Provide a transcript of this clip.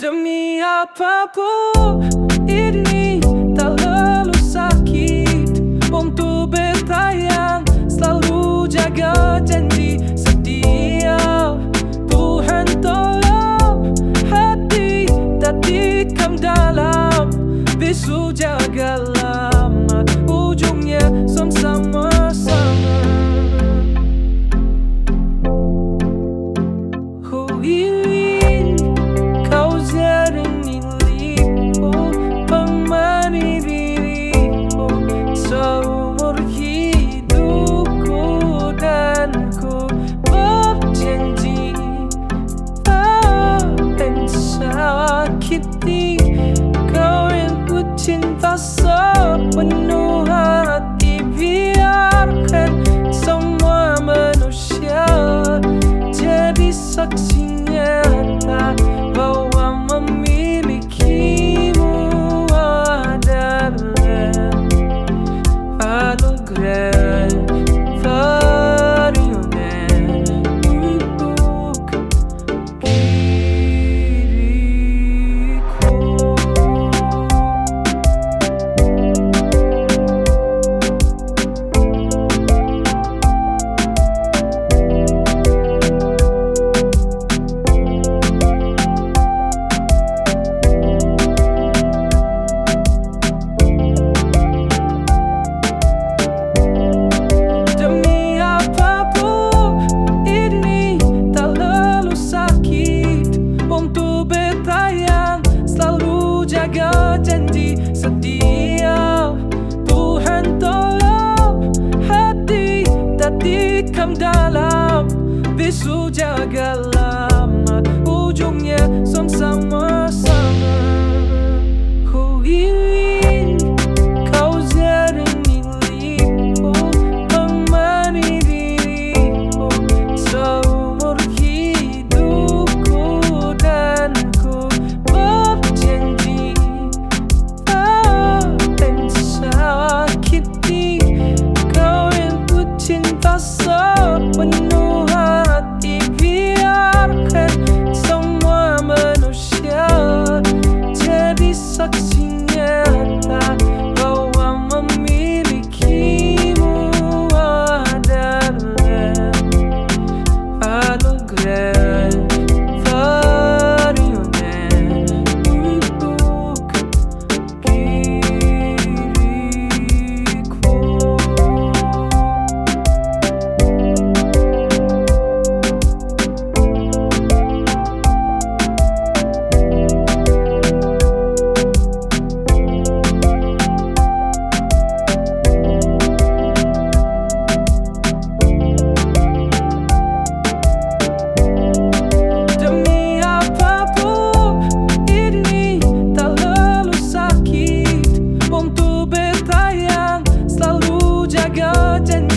Demi apapun ini tak lalu sakit untuk bertayang, selalu jaga janji setia. Tuhan tolong hati tak tikam dalam, bisu jaga lama, ujungnya sama-sama. Kau yang ku cinta sepenuh hati, biarkan semua manusia jadi saksi nyata bahwa memilikimu adalah anugerah janji setia. Tuhan tolong hati tak tikam dalam, bisu jaga lama, ujungnya sama-sama. Ku ingin kau jadi milikku, temani diriku seumur hidupku, dan ku berjanji sepenuh hati, biarkan semua manusia jadi saksi nyata bahwa memilikimu adalah anugerah Tuhan untuk diriku. Jaga janji